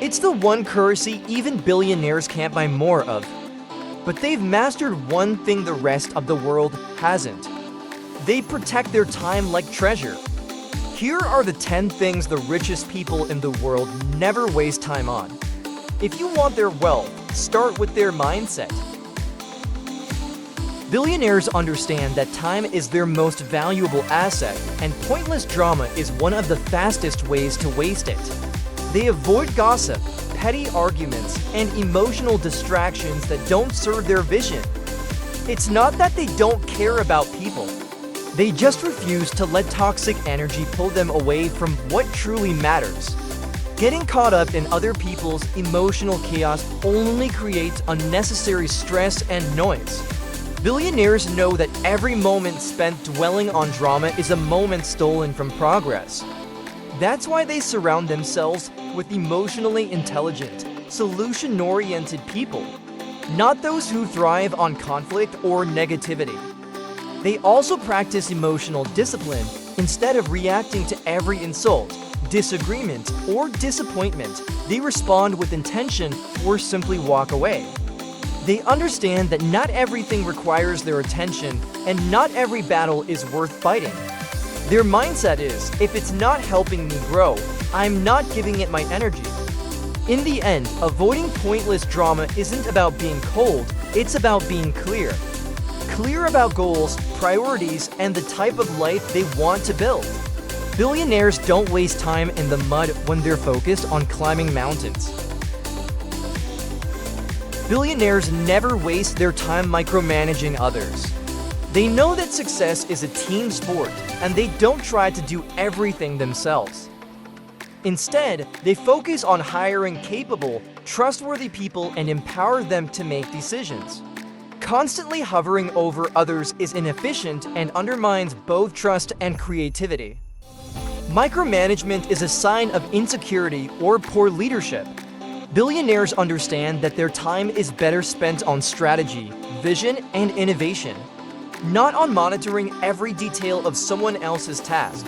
It's the one currency even billionaires can't buy more of. But they've mastered one thing the rest of the world hasn't. They protect their time like treasure. Here are the 10 things the richest people in the world never waste time on. If you want their wealth, start with their mindset. Billionaires understand that time is their most valuable asset, and pointless drama is one of the fastest ways to waste it. They avoid gossip, petty arguments, and emotional distractions that don't serve their vision. It's not that they don't care about people. They just refuse to let toxic energy pull them away from what truly matters. Getting caught up in other people's emotional chaos only creates unnecessary stress and noise. Billionaires know that every moment spent dwelling on drama is a moment stolen from progress. That's why they surround themselves with emotionally intelligent, solution-oriented people, not those who thrive on conflict or negativity. They also practice emotional discipline. Instead of reacting to every insult, disagreement, or disappointment, they respond with intention or simply walk away. They understand that not everything requires their attention and not every battle is worth fighting. Their mindset is, if it's not helping me grow, I'm not giving it my energy. In the end, avoiding pointless drama isn't about being cold, it's about being clear. Clear about goals, priorities, and the type of life they want to build. Billionaires don't waste time in the mud when they're focused on climbing mountains. Billionaires never waste their time micromanaging others. They know that success is a team sport, and they don't try to do everything themselves. Instead, they focus on hiring capable, trustworthy people and empower them to make decisions. Constantly hovering over others is inefficient and undermines both trust and creativity. Micromanagement is a sign of insecurity or poor leadership. Billionaires understand that their time is better spent on strategy, vision, and innovation, not on monitoring every detail of someone else's task.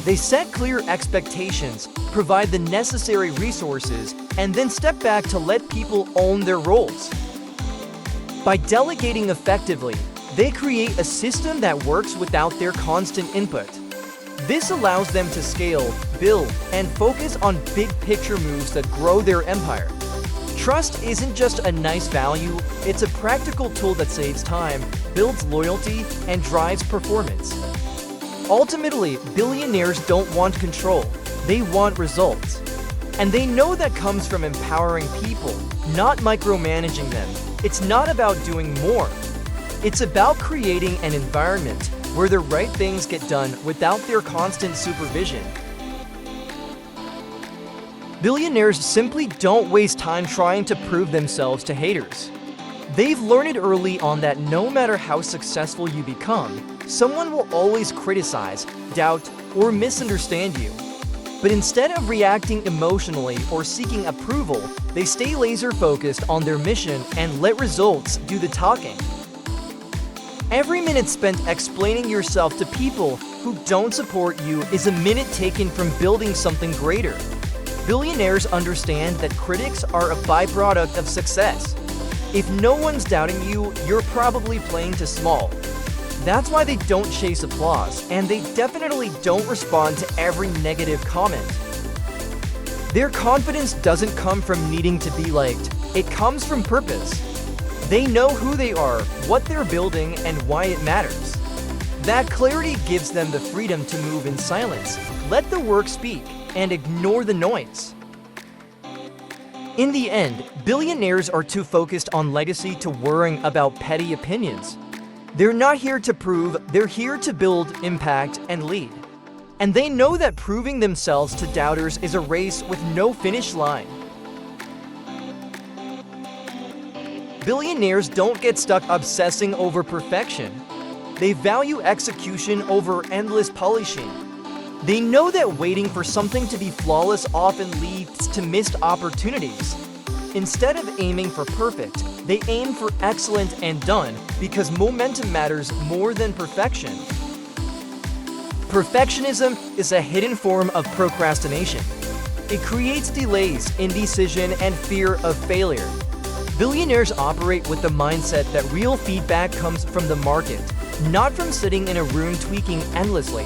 They set clear expectations, provide the necessary resources, and then step back to let people own their roles. By delegating effectively, they create a system that works without their constant input. This allows them to scale, build, and focus on big-picture moves that grow their empire. Trust isn't just a nice value, it's a practical tool that saves time, builds loyalty, and drives performance. Ultimately, billionaires don't want control, they want results. And they know that comes from empowering people, not micromanaging them. It's not about doing more. It's about creating an environment where the right things get done without their constant supervision. Billionaires simply don't waste time trying to prove themselves to haters. They've learned early on that no matter how successful you become, someone will always criticize, doubt, or misunderstand you. But instead of reacting emotionally or seeking approval, they stay laser-focused on their mission and let results do the talking. Every minute spent explaining yourself to people who don't support you is a minute taken from building something greater. Billionaires understand that critics are a byproduct of success. If no one's doubting you, you're probably playing too small. That's why they don't chase applause, and they definitely don't respond to every negative comment. Their confidence doesn't come from needing to be liked, it comes from purpose. They know who they are, what they're building, and why it matters. That clarity gives them the freedom to move in silence, let the work speak, and ignore the noise. In the end, billionaires are too focused on legacy to worrying about petty opinions. They're not here to prove, they're here to build, impact, and lead. And they know that proving themselves to doubters is a race with no finish line. Billionaires don't get stuck obsessing over perfection. They value execution over endless polishing. They know that waiting for something to be flawless often leads to missed opportunities. Instead of aiming for perfect, they aim for excellent and done because momentum matters more than perfection. Perfectionism is a hidden form of procrastination. It creates delays, indecision, and fear of failure. Billionaires operate with the mindset that real feedback comes from the market, not from sitting in a room tweaking endlessly.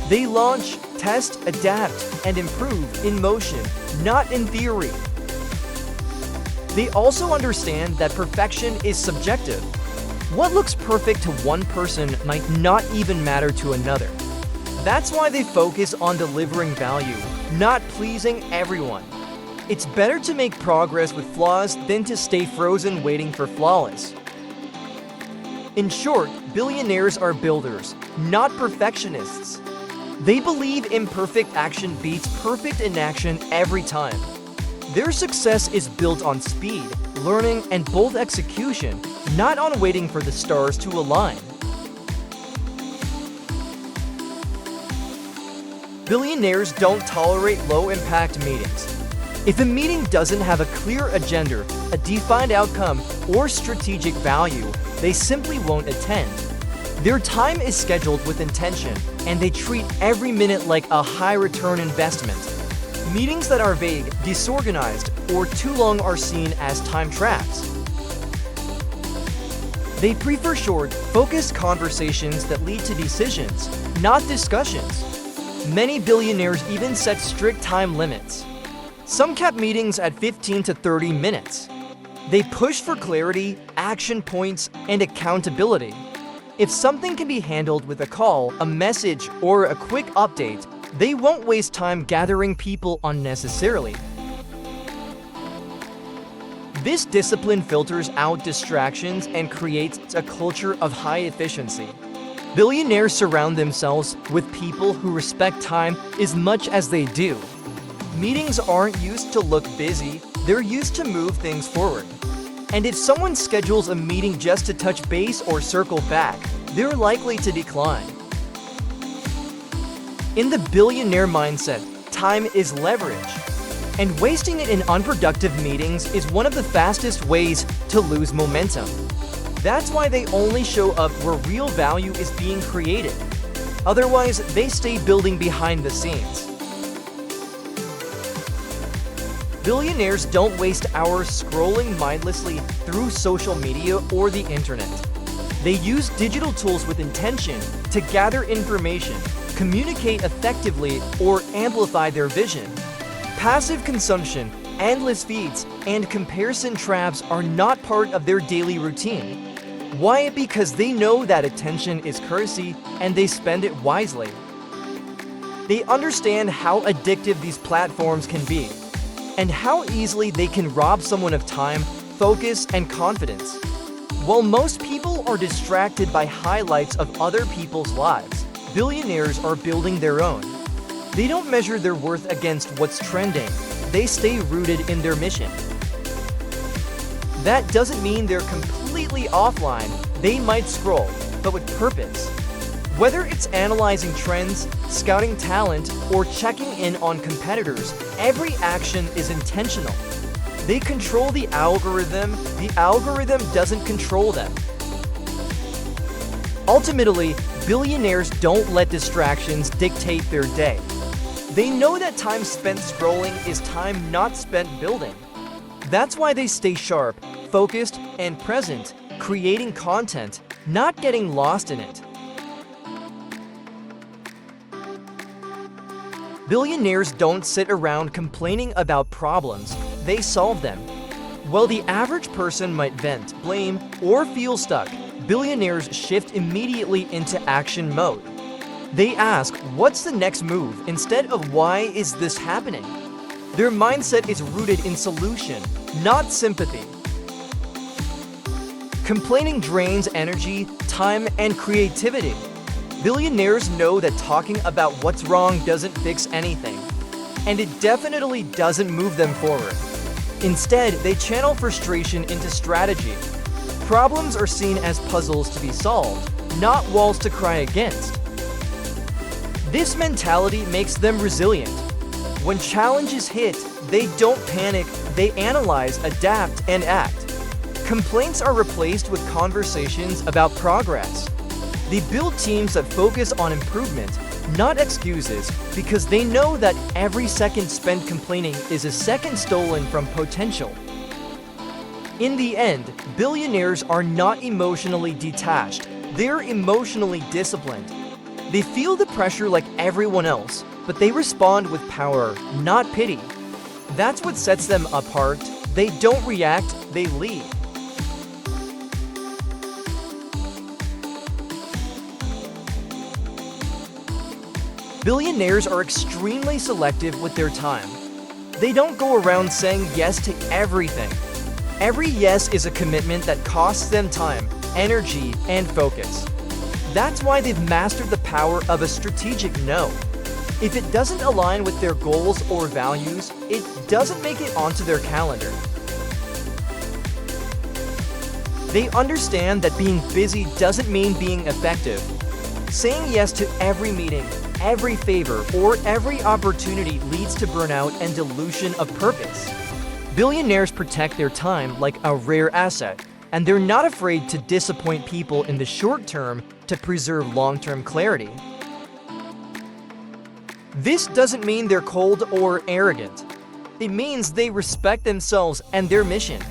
They launch, test, adapt, and improve in motion, not in theory. They also understand that perfection is subjective. What looks perfect to one person might not even matter to another. That's why they focus on delivering value, not pleasing everyone. It's better to make progress with flaws than to stay frozen waiting for flawless. In short, billionaires are builders, not perfectionists. They believe imperfect action beats perfect inaction every time. Their success is built on speed, learning, and bold execution, not on waiting for the stars to align. Billionaires don't tolerate low-impact meetings. If a meeting doesn't have a clear agenda, a defined outcome, or strategic value, they simply won't attend. Their time is scheduled with intention, and they treat every minute like a high-return investment. Meetings that are vague, disorganized, or too long are seen as time traps. They prefer short, focused conversations that lead to decisions, not discussions. Many billionaires even set strict time limits. Some cap meetings at 15 to 30 minutes. They push for clarity, action points, and accountability. If something can be handled with a call, a message, or a quick update, they won't waste time gathering people unnecessarily. This discipline filters out distractions and creates a culture of high efficiency. Billionaires surround themselves with people who respect time as much as they do. Meetings aren't used to look busy, they're used to move things forward. And if someone schedules a meeting just to touch base or circle back, they're likely to decline. In the billionaire mindset, time is leverage. And wasting it in unproductive meetings is one of the fastest ways to lose momentum. That's why they only show up where real value is being created. Otherwise, they stay building behind the scenes. Billionaires don't waste hours scrolling mindlessly through social media or the internet. They use digital tools with intention to gather information, communicate effectively, or amplify their vision. Passive consumption, endless feeds, and comparison traps are not part of their daily routine. Why? Because they know that attention is currency and they spend it wisely. They understand how addictive these platforms can be, and how easily they can rob someone of time, focus, and confidence. While most people are distracted by highlights of other people's lives, billionaires are building their own. They don't measure their worth against what's trending. They stay rooted in their mission. That doesn't mean they're completely offline. They might scroll, but with purpose. Whether it's analyzing trends, scouting talent, or checking in on competitors, every action is intentional. They control the algorithm doesn't control them. Ultimately, billionaires don't let distractions dictate their day. They know that time spent scrolling is time not spent building. That's why they stay sharp, focused, and present, creating content, not getting lost in it. Billionaires don't sit around complaining about problems, they solve them. While the average person might vent, blame, or feel stuck, billionaires shift immediately into action mode. They ask, what's the next move, instead of why is this happening? Their mindset is rooted in solution, not sympathy. Complaining drains energy, time, and creativity. Billionaires know that talking about what's wrong doesn't fix anything, and it definitely doesn't move them forward. Instead, they channel frustration into strategy. Problems are seen as puzzles to be solved, not walls to cry against. This mentality makes them resilient. When challenges hit, they don't panic, they analyze, adapt, and act. Complaints are replaced with conversations about progress. They build teams that focus on improvement, not excuses, because they know that every second spent complaining is a second stolen from potential. In the end, billionaires are not emotionally detached, they're emotionally disciplined. They feel the pressure like everyone else, but they respond with power, not pity. That's what sets them apart. They don't react, they lead. Billionaires are extremely selective with their time. They don't go around saying yes to everything. Every yes is a commitment that costs them time, energy, and focus. That's why they've mastered the power of a strategic no. If it doesn't align with their goals or values, it doesn't make it onto their calendar. They understand that being busy doesn't mean being effective. Saying yes to every meeting, every favor, or every opportunity leads to burnout and dilution of purpose. Billionaires protect their time like a rare asset, and they're not afraid to disappoint people in the short term to preserve long-term clarity. This doesn't mean they're cold or arrogant. It means they respect themselves and their mission.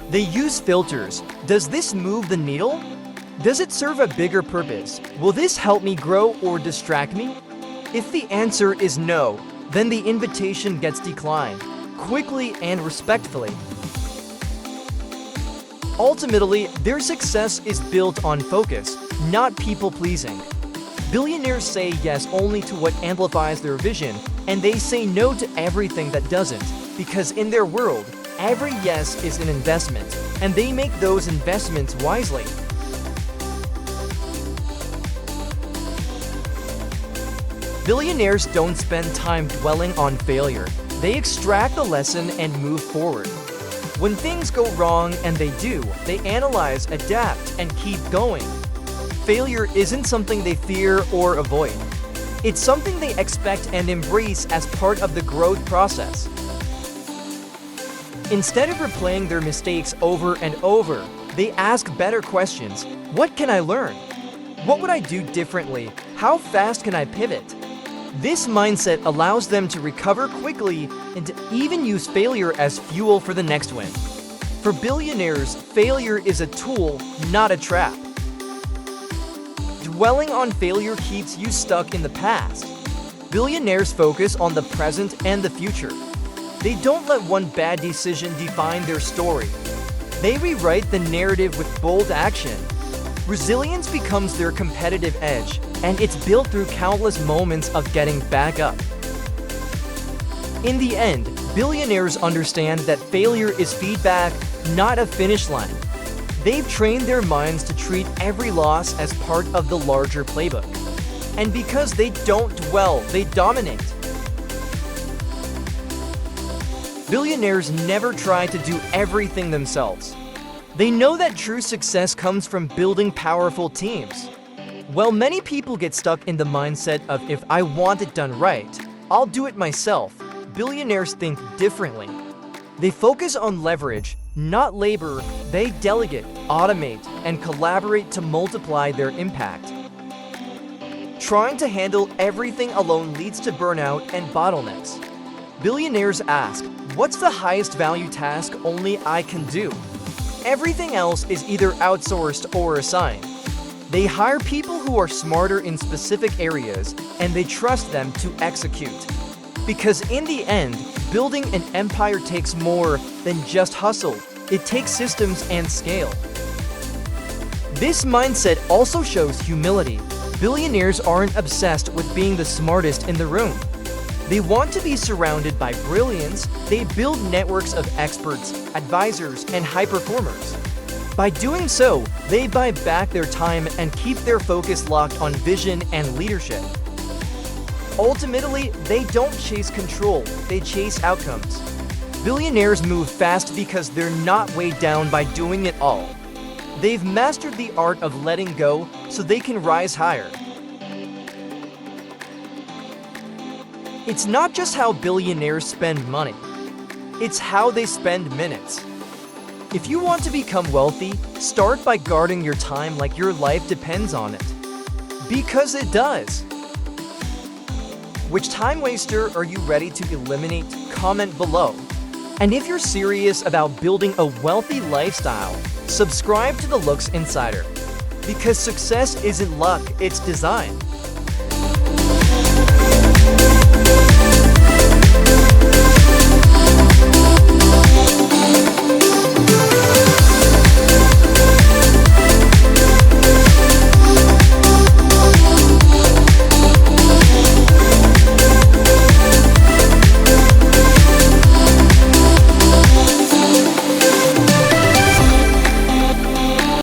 They use filters. Does this move the needle? Does it serve a bigger purpose? Will this help me grow or distract me? If the answer is no, then the invitation gets declined, quickly and respectfully. Ultimately, their success is built on focus, not people-pleasing. Billionaires say yes only to what amplifies their vision, and they say no to everything that doesn't, because in their world, every yes is an investment, and they make those investments wisely. Billionaires don't spend time dwelling on failure. They extract the lesson and move forward. When things go wrong, and they do, they analyze, adapt, and keep going. Failure isn't something they fear or avoid. It's something they expect and embrace as part of the growth process. Instead of replaying their mistakes over and over, they ask better questions. What can I learn? What would I do differently? How fast can I pivot? This mindset allows them to recover quickly and to even use failure as fuel for the next win. For billionaires, failure is a tool, not a trap. Dwelling on failure keeps you stuck in the past. Billionaires focus on the present and the future. They don't let one bad decision define their story. They rewrite the narrative with bold action. Resilience becomes their competitive edge, and it's built through countless moments of getting back up. In the end, billionaires understand that failure is feedback, not a finish line. They've trained their minds to treat every loss as part of the larger playbook. And because they don't dwell, they dominate. Billionaires never try to do everything themselves. They know that true success comes from building powerful teams. While many people get stuck in the mindset of if I want it done right, I'll do it myself, billionaires think differently. They focus on leverage, not labor. They delegate, automate, and collaborate to multiply their impact. Trying to handle everything alone leads to burnout and bottlenecks. Billionaires ask, what's the highest value task only I can do? Everything else is either outsourced or assigned. They hire people who are smarter in specific areas, and they trust them to execute. Because in the end, building an empire takes more than just hustle. It takes systems and scale. This mindset also shows humility. Billionaires aren't obsessed with being the smartest in the room. They want to be surrounded by brilliance. They build networks of experts, advisors, and high performers. By doing so, they buy back their time and keep their focus locked on vision and leadership. Ultimately, they don't chase control, they chase outcomes. Billionaires move fast because they're not weighed down by doing it all. They've mastered the art of letting go so they can rise higher. It's not just how billionaires spend money, it's how they spend minutes. If you want to become wealthy, start by guarding your time like your life depends on it. Because it does. Which time waster are you ready to eliminate? Comment below. And if you're serious about building a wealthy lifestyle, subscribe to the Luxe Insider. Because success isn't luck, it's design.